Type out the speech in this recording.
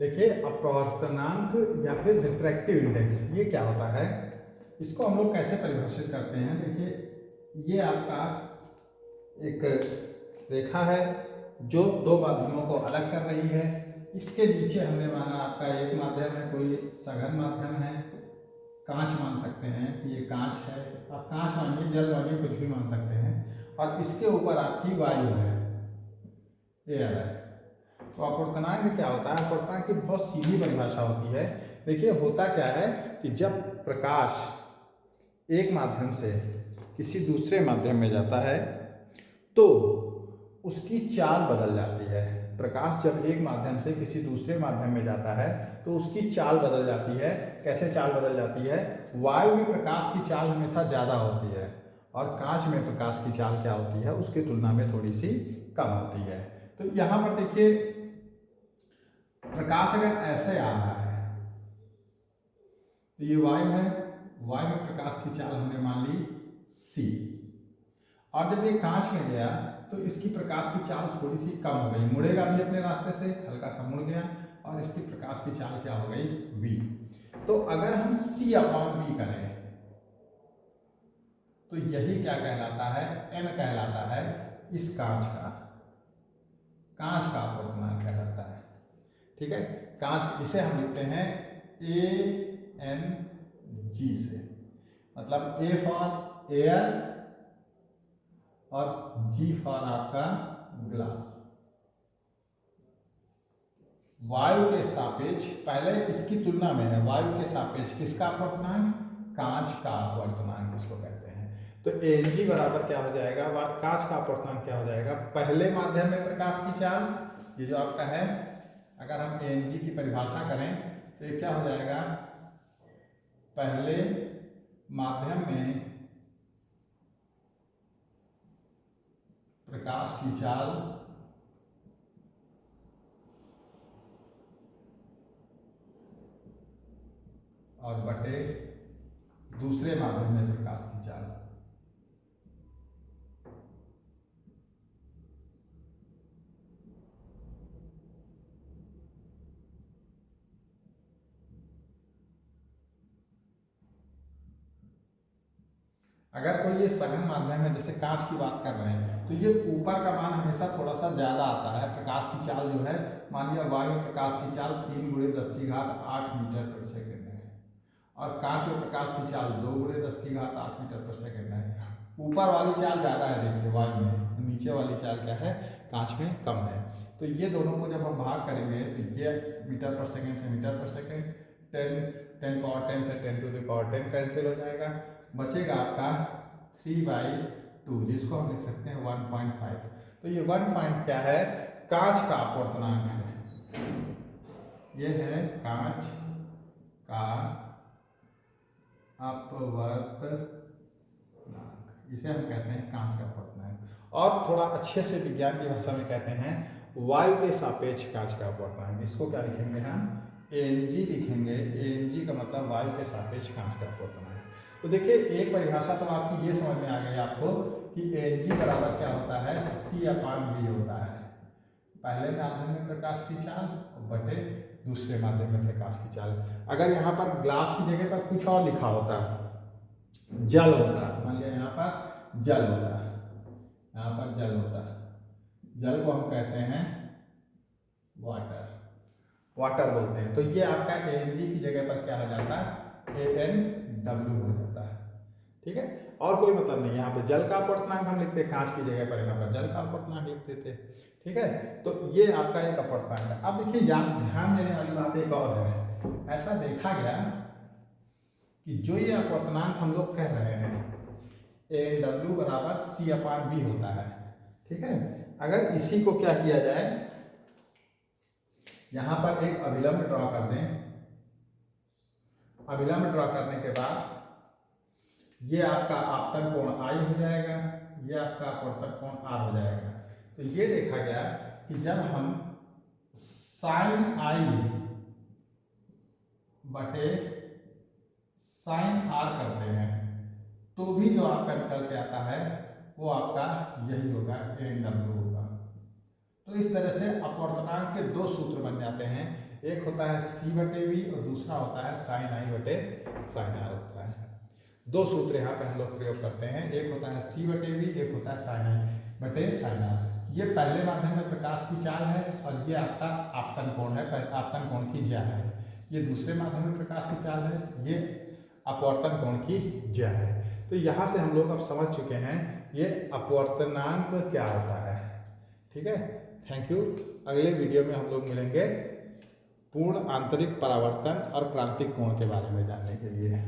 देखिए, अपवर्तनांक या फिर रिफ्रैक्टिव इंडेक्स ये क्या होता है, इसको हम लोग कैसे परिभाषित करते हैं। देखिए, ये आपका एक रेखा है जो दो माध्यमों को अलग कर रही है। इसके नीचे हमने माना आपका एक माध्यम है, कोई सघन माध्यम है, कांच मान सकते हैं कि ये कांच है। आप कांच मानिए, जल मानिए, कुछ भी मान सकते हैं। और इसके ऊपर आपकी वायु है, एयर है। तो अपवर्तनांक क्या होता है? अपवर्तनांक की बहुत सीधी परिभाषा होती है। देखिए, होता क्या है कि जब प्रकाश एक माध्यम से किसी दूसरे माध्यम में जाता है तो उसकी चाल बदल जाती है। प्रकाश जब एक माध्यम से किसी दूसरे माध्यम में जाता है तो उसकी चाल बदल जाती है। कैसे चाल बदल जाती है? वायु में प्रकाश की चाल हमेशा ज़्यादा होती है और कांच में प्रकाश की चाल क्या होती है, उसकी तुलना में थोड़ी सी कम होती है। तो यहाँ पर देखिए, प्रकाश अगर ऐसे आ रहा है तो ये वायु है, वायु में प्रकाश की चाल हमने मान ली c। और जब ये कांच में गया तो इसकी प्रकाश की चाल थोड़ी सी कम हो गई, मुड़ेगा भी अपने रास्ते से, हल्का सा मुड़ गया और इसकी प्रकाश की चाल क्या हो गई, v। तो अगर हम c/v करें तो यही क्या कहलाता है, n कहलाता है इस कांच का अपवर्तनांक कहलाता है। ठीक है, कांच इसे हम लिखते हैं ANG से, मतलब A फॉर एयर और G फॉर आपका ग्लास। वायु के सापेक्ष, पहले इसकी तुलना में है, वायु के सापेक्ष किसका अपवर्तनांक, कांच का अपवर्तनांक जिसको कहते हैं। तो Ag बराबर क्या हो जाएगा, कांच का अपवर्तनांक क्या हो जाएगा, पहले माध्यम में प्रकाश की चाल, ये जो आपका है, अगर हम Ag की परिभाषा करें तो ये क्या हो जाएगा, पहले माध्यम में प्रकाश की चाल और बटे दूसरे माध्यम में प्रकाश की चाल। अगर कोई ये सघन माध्यम है, जैसे कांच की बात कर रहे हैं, तो ये ऊपर का मान हमेशा थोड़ा सा ज़्यादा आता है। प्रकाश की चाल जो है, मान लिया वायु में प्रकाश की चाल 3 × 10⁸ मीटर पर सेकेंड है और कांच में प्रकाश की चाल 2 × 10⁸ मीटर पर सेकेंड है। ऊपर वाली चाल ज़्यादा है देखिए वायु में, नीचे वाली चाल क्या है, कांच में कम है। तो ये दोनों को जब हम भाग करेंगे तो ये मीटर पर सेकेंड से मीटर पर सेकेंड, 10 से 10⁻10 कैंसिल हो जाएगा, बचेगा आपका 3/2, जिसको हम लिख सकते हैं 1.5। तो ये 1 पॉइंट क्या है, कांच का अपवर्तनांक है। ये है कांच का अपवर्तनांक, इसे हम कहते हैं कांच का अपवर्तनांक। और थोड़ा अच्छे से विज्ञान की भाषा में कहते हैं वायु के सापेक्ष कांच का अपवर्तनांक। इसको क्या लिखेंगे हम, Ag लिखेंगे। Ag का मतलब वायु के सापेक्ष कांच का अपवर्तनांक। तो देखिए, एक परिभाषा तो आपकी ये समझ में आ गई आपको कि Ag बराबर क्या होता है, c/v होता है, पहले माध्यम में प्रकाश की चाल बटे दूसरे माध्यम में प्रकाश की चाल। अगर यहाँ पर ग्लास की जगह पर कुछ और लिखा होता, जल होता, मान लिया यहाँ पर जल होता, यहाँ पर जल होता, जल को हम कहते हैं वाटर बोलते हैं। तो ये आपका Ag की जगह पर क्या हो जाता है, ANW हो जाता है। ठीक है, और कोई मतलब नहीं। यहाँ पे जल का अपवर्तनांक हम लिखते हैं, कांच की जगह पर यहाँ पर जल का अपवर्तनांक लिख देते। ठीक है, तो ये आपका एक अपवर्तनांक है। अब देखिए, ध्यान देने वाली बात एक और है। ऐसा देखा गया कि जो ये अपवर्तनांक हम लोग कह रहे हैं ANW बराबर c/v होता है। ठीक है, अगर इसी को क्या किया जाए, यहाँ पर एक अभिलंब ड्रॉ कर दें, अभिलंब ड्रॉ करने के बाद ये आपका आपतन कोण I हो जाएगा, ये आपका अपवर्तन कोण R हो जाएगा। तो ये देखा गया कि जब हम sin I बटे sin R करते हैं तो भी जो आपका निकल के आता है वो आपका यही होगा, ANW होगा। तो इस तरह से अपवर्तनांक के दो सूत्र बन जाते हैं, एक होता है C/V और दूसरा होता है sin I/sin R होता है। दो सूत्र यहाँ पे हम लोग प्रयोग करते हैं, एक होता है C/V, एक होता है sin I/sin R। ये पहले माध्यम में प्रकाश की चाल है और ये आपका आपतन कोण है, आपतन कोण की ज्या है। ये दूसरे माध्यम में प्रकाश की चाल है, ये अपवर्तन कोण की ज्या है। तो यहाँ से हम लोग अब समझ चुके हैं ये अपवर्तनांक क्या होता है। ठीक है, थैंक यू। अगले वीडियो में हम लोग मिलेंगे पूर्ण आंतरिक परावर्तन और क्रांतिक कोण के बारे में जानने के लिए।